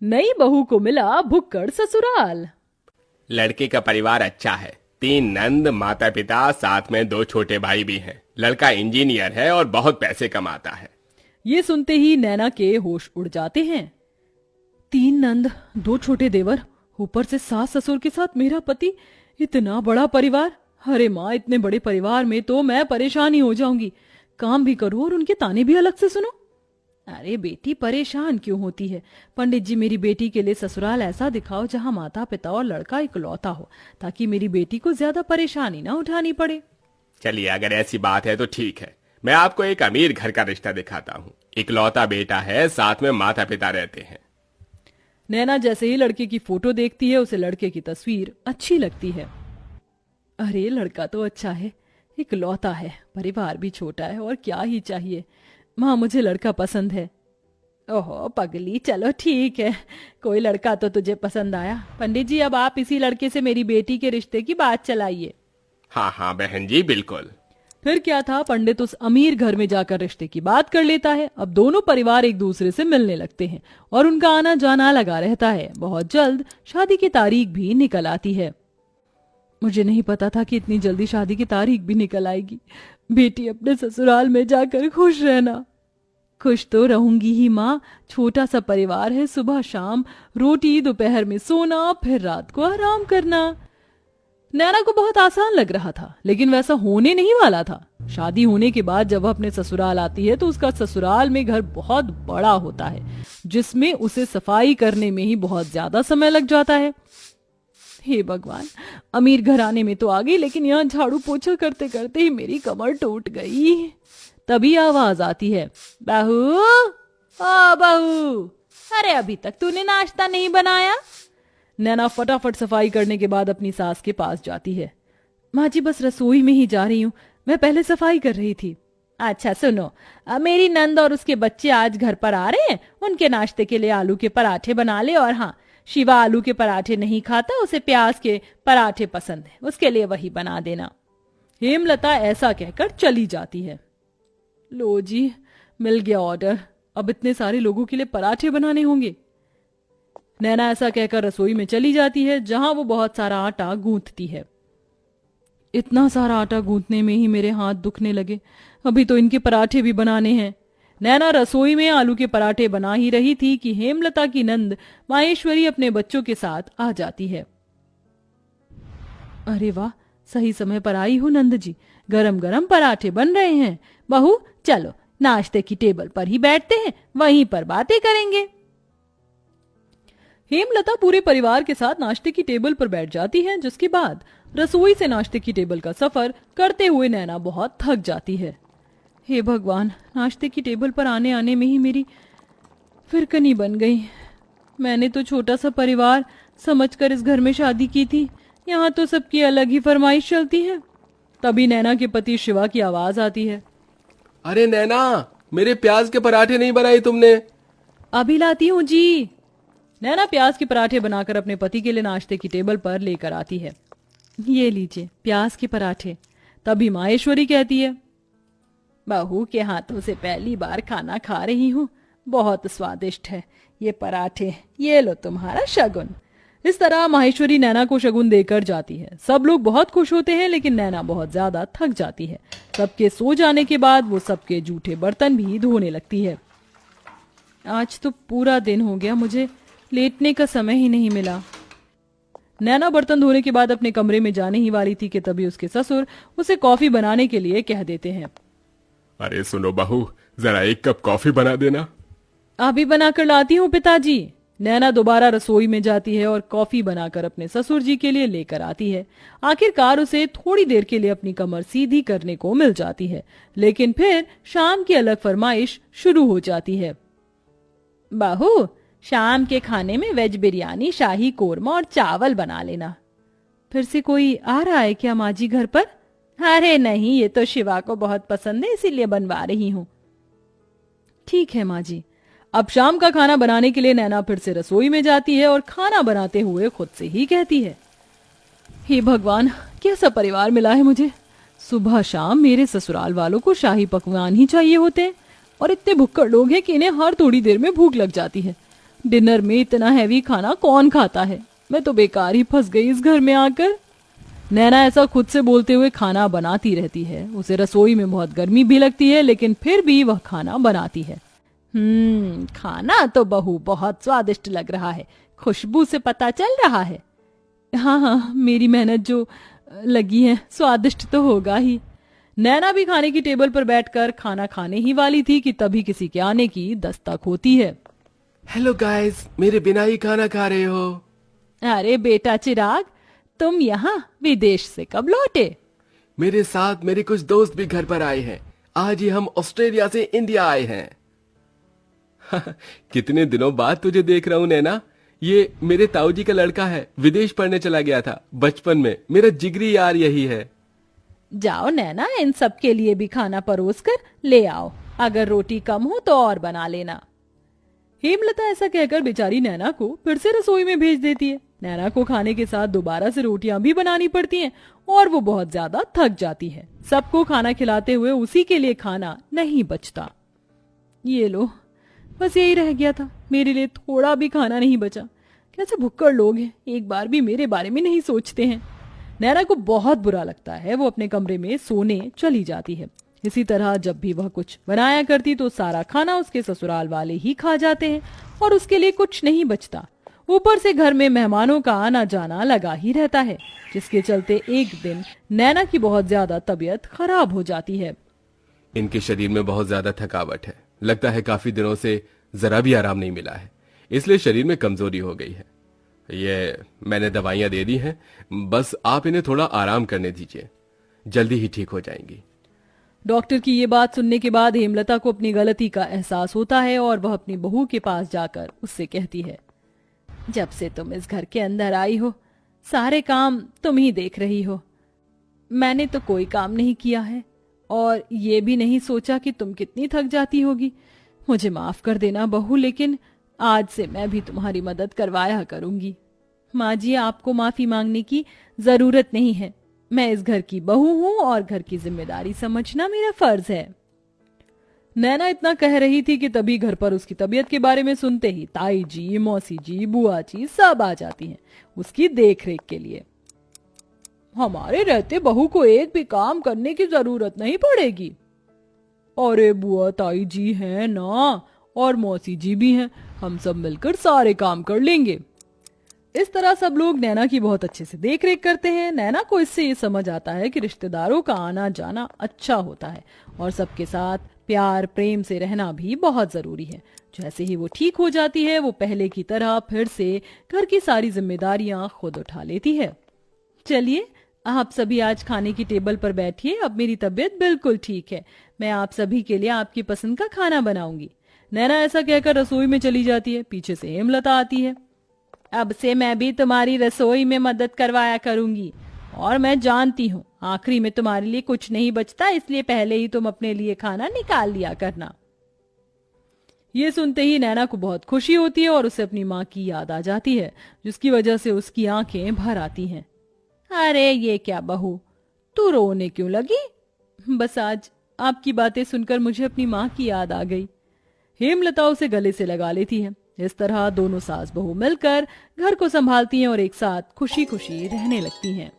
नई बहू को मिला भुक्कड़ ससुराल। लड़के का परिवार अच्छा है। 3 नंद, माता पिता, साथ में 2 छोटे भाई भी हैं। लड़का इंजीनियर है और बहुत पैसे कमाता है। ये सुनते ही नैना के होश उड़ जाते हैं। 3 नंद, 2 छोटे देवर, ऊपर से सास ससुर के साथ मेरा पति, इतना बड़ा परिवार। अरे माँ, इतने बड़े परिवार में तो मैं परेशान ही हो जाऊंगी। काम भी करूं और उनके ताने भी अलग से सुनो। अरे बेटी, परेशान क्यों होती है? पंडित जी, मेरी बेटी के लिए ससुराल ऐसा दिखाओ जहां माता पिता और लड़का इकलौता हो, ताकि मेरी बेटी को ज्यादा परेशानी ना उठानी पड़े। चलिए, अगर ऐसी बात है तो ठीक है। मैं आपको एक अमीर घर का रिश्ता दिखाता हूँ। इकलौता बेटा है, साथ में माता पिता रहते हैं। नैना जैसे ही लड़के की फोटो देखती है, उसे लड़के की तस्वीर अच्छी लगती है। अरे लड़का तो अच्छा है, इकलौता है, परिवार भी छोटा है, और क्या ही चाहिए। माँ, मुझे लड़का पसंद है। ओहो पगली, चलो ठीक है, कोई लड़का तो तुझे पसंद आया। पंडित जी, अब आप इसी लड़के से मेरी बेटी के रिश्ते की बात चलाइए। हाँ हाँ बहन जी, बिल्कुल। फिर क्या था, पंडित उस अमीर घर में जाकर रिश्ते की बात कर लेता है। अब दोनों परिवार एक दूसरे से मिलने लगते हैं और उनका आना जाना लगा रहता है। बहुत जल्द शादी की तारीख भी निकल आती है। मुझे नहीं पता था कि इतनी जल्दी शादी की तारीख भी निकल आएगी। बेटी, अपने ससुराल में जाकर खुश रहना। खुश तो रहूंगी ही माँ, छोटा सा परिवार है, सुबह शाम रोटी, दोपहर में सोना, फिर रात को आराम करना। नैना को बहुत आसान लग रहा था, लेकिन वैसा होने नहीं वाला था। शादी होने के बाद जब वह अपने ससुराल आती है तो उसका ससुराल में घर बहुत बड़ा होता है, जिसमें उसे सफाई करने में ही बहुत ज्यादा समय लग जाता है। हे भगवान, अमीर घराने में तो आ गई, लेकिन यहाँ झाड़ू पोछा करते करते ही मेरी कमर टूट गई। तभी आवाज आती है, बहू, ओ बहू, अरे अभी तक तूने नाश्ता नहीं बनाया? नैना फटाफट सफाई करने के बाद अपनी सास के पास जाती है। माँ जी, बस रसोई में ही जा रही हूँ, मैं पहले सफाई कर रही थी। अच्छा सुनो, मेरी नंद और उसके बच्चे आज घर पर आ रहे हैं, उनके नाश्ते के लिए आलू के पराठे बना ले। और हाँ, शिवा आलू के पराठे नहीं खाता, उसे प्याज के पराठे पसंद है, उसके लिए वही बना देना। हेमलता ऐसा कहकर चली जाती है। लो जी, मिल गया ऑर्डर, अब इतने सारे लोगों के लिए पराठे बनाने होंगे। नैना ऐसा कहकर रसोई में चली जाती है, जहां वो बहुत सारा आटा गूंथती है। इतना सारा आटा गूंथने में ही मेरे हाथ दुखने लगे, अभी तो इनके पराठे भी बनाने हैं। नैना रसोई में आलू के पराठे बना ही रही थी कि हेमलता की नंद माहेश्वरी अपने बच्चों के साथ आ जाती है। अरे वाह, सही समय पर आई हो नंद जी, गरम गरम पराठे बन रहे हैं। बहू, चलो नाश्ते की टेबल पर ही बैठते हैं, वहीं पर बातें करेंगे। हेमलता पूरे परिवार के साथ नाश्ते की टेबल पर बैठ जाती है, जिसके बाद रसोई से नाश्ते की टेबल का सफर करते हुए नैना बहुत थक जाती है। हे भगवान, नाश्ते की टेबल पर आने आने में ही मेरी फिरकनी बन गई। मैंने तो छोटा सा परिवार समझकर इस घर में शादी की थी, यहाँ तो सबकी अलग ही फरमाइश चलती है। तभी नैना के पति शिवा की आवाज आती है। अरे नैना, मेरे प्याज के पराठे नहीं बनाए तुमने? अभी लाती हूँ जी। नैना प्याज के पराठे बनाकर अपने पति के लिए नाश्ते की टेबल पर लेकर आती है। ये लीजिए प्याज के पराठे। तभी माहेश्वरी कहती है, बहू के हाथों से पहली बार खाना खा रही हूँ, बहुत स्वादिष्ट है ये पराठे, ये लो तुम्हारा शगुन। इस तरह माहेश्वरी नैना को शगुन देकर जाती है। सब लोग बहुत खुश होते हैं, लेकिन नैना बहुत ज्यादा थक जाती है। सबके सो जाने के बाद वो सबके जूठे बर्तन भी धोने लगती है। आज तो पूरा दिन हो गया, मुझे लेटने का समय ही नहीं मिला। नैना बर्तन धोने के बाद अपने कमरे में जाने ही वाली थी कि तभी उसके ससुर उसे कॉफी बनाने के लिए कह देते हैं। अरे सुनो बहू, जरा 1 कप कॉफी बना देना। अभी बनाकर लाती हूँ पिताजी। नैना दोबारा रसोई में जाती है और कॉफी बनाकर अपने ससुर जी के लिए लेकर आती है। आखिरकार उसे थोड़ी देर के लिए अपनी कमर सीधी करने को मिल जाती है, लेकिन फिर शाम की अलग फरमाइश शुरू हो जाती है। बहू, शाम के खाने में वेज बिरयानी, शाही कोरमा और चावल बना लेना। फिर से कोई आ रहा है क्या माँ जी घर पर? अरे नहीं, ये तो शिवा को बहुत पसंद है, इसीलिए बनवा रही हूँ। ठीक है माँ जी। अब शाम का खाना बनाने के लिए नैना फिर से रसोई में जाती है और खाना बनाते हुए खुद से ही कहती है, हे भगवान, कैसा परिवार मिला है मुझे। सुबह शाम मेरे ससुराल वालों को शाही पकवान ही चाहिए होते हैं, और इतने भुक्कड़ लोग हैं कि इन्हें हर थोड़ी देर में भूख लग जाती है। डिनर में इतना हैवी खाना कौन खाता है? मैं तो बेकार ही फंस गई इस घर में आकर। नैना ऐसा खुद से बोलते हुए खाना बनाती रहती है। उसे रसोई में बहुत गर्मी भी लगती है, लेकिन फिर भी वह खाना बनाती है। खाना तो बहू बहुत स्वादिष्ट लग रहा है, खुशबू से पता चल रहा है। हाँ हाँ, मेरी मेहनत जो लगी है, स्वादिष्ट तो होगा ही। नैना भी खाने की टेबल पर बैठकर खाना खाने ही वाली थी कि तभी किसी के आने की दस्तक होती है। हेलो गाइस, मेरे बिना ही खाना खा रहे हो? अरे बेटा चिराग, तुम यहाँ विदेश से कब लौटे? मेरे साथ मेरे कुछ दोस्त भी घर पर आए हैं। आज ही हम ऑस्ट्रेलिया से इंडिया आए हैं। कितने दिनों बाद तुझे देख रहा हूँ नैना। ये मेरे ताऊ जी का लड़का है, विदेश पढ़ने चला गया था बचपन में। मेरा जिगरी यार यही है। जाओ नैना, इन सब के लिए भी खाना परोस कर ले आओ। अगर रोटी कम हो तो और बना लेना। हेमलता ऐसा कहकर बेचारी नैना को फिर से रसोई में भेज देती है। नैना को खाने के साथ दोबारा से रोटियां भी बनानी पड़ती हैं और वो बहुत ज्यादा थक जाती है। सबको खाना खिलाते हुए उसी के लिए खाना नहीं बचता। ये लो, बस यही रह गया था, मेरे लिए थोड़ा भी खाना नहीं बचा। कैसे भुक्कड़ लोग हैं, एक बार भी मेरे बारे में नहीं सोचते हैं। नैना को बहुत बुरा लगता है। वो अपने कमरे में सोने चली जाती है। इसी तरह जब भी वह कुछ बनाया करती तो सारा खाना उसके ससुराल वाले ही खा जाते हैं और उसके लिए कुछ नहीं बचता। ऊपर से घर में मेहमानों का आना जाना लगा ही रहता है, जिसके चलते एक दिन नैना की बहुत ज्यादा तबीयत खराब हो जाती है। इनके शरीर में बहुत ज्यादा थकावट है। लगता है काफी दिनों से जरा भी आराम नहीं मिला है, इसलिए शरीर में कमजोरी हो गई है। ये मैंने दवाइयां दे दी हैं, बस आप इन्हें थोड़ा आराम करने दीजिए, जल्दी ही ठीक हो जाएंगी। डॉक्टर की ये बात सुनने के बाद हेमलता को अपनी गलती का एहसास होता है और वह अपनी बहू के पास जाकर उससे कहती है, जब से तुम इस घर के अंदर आई हो सारे काम तुम ही देख रही हो। मैंने तो कोई काम नहीं किया है और ये भी नहीं सोचा कि तुम कितनी थक जाती होगी। मुझे माफ कर देना बहू, लेकिन आज से मैं भी तुम्हारी मदद करवाया करूंगी। माँ जी, आपको माफी मांगने की जरूरत नहीं है। मैं इस घर की बहू हूँ और घर की जिम्मेदारी समझना मेरा फर्ज है। नैना इतना कह रही थी कि तभी घर पर उसकी तबीयत के बारे में सुनते ही ताई जी, मौसी जी, बुआ जी सब आ जाती हैं उसकी देखरेख के लिए। हमारे रहते बहू को एक भी काम करने की जरूरत नहीं पड़ेगी। अरे बुआ ताई जी हैं ना, और मौसी जी भी हैं, हम सब मिलकर सारे काम कर लेंगे। इस तरह सब लोग नैना की बहुत अच्छे से देखरेख करते हैं। नैना को इससे ये समझ आता है कि रिश्तेदारों का आना जाना अच्छा होता है और सबके साथ प्यार प्रेम से रहना भी बहुत जरूरी है। जैसे ही वो ठीक हो जाती है, वो पहले की तरह फिर से घर की सारी जिम्मेदारियां खुद उठा लेती है। चलिए, आप सभी आज खाने की टेबल पर बैठिए। अब मेरी तबीयत बिल्कुल ठीक है। मैं आप सभी के लिए आपकी पसंद का खाना बनाऊंगी। नैना ऐसा कहकर रसोई में चली जाती है। पीछे से हेमलता आती है। अब से मैं भी तुम्हारी रसोई में मदद करवाया करूंगी और मैं जानती हूँ आखिरी में तुम्हारे लिए कुछ नहीं बचता, इसलिए पहले ही तुम अपने लिए खाना निकाल लिया करना। ये सुनते ही नैना को बहुत खुशी होती है और उसे अपनी माँ की याद आ जाती है, जिसकी वजह से उसकी आंखें भर आती हैं। अरे ये क्या बहू, तू रोने क्यों लगी? बस आज आपकी बातें सुनकर मुझे अपनी माँ की याद आ गई। हेमलता उसे गले से लगा लेती है। इस तरह दोनों सास बहू मिलकर घर को संभालती हैं और एक साथ खुशी खुशी रहने लगती हैं।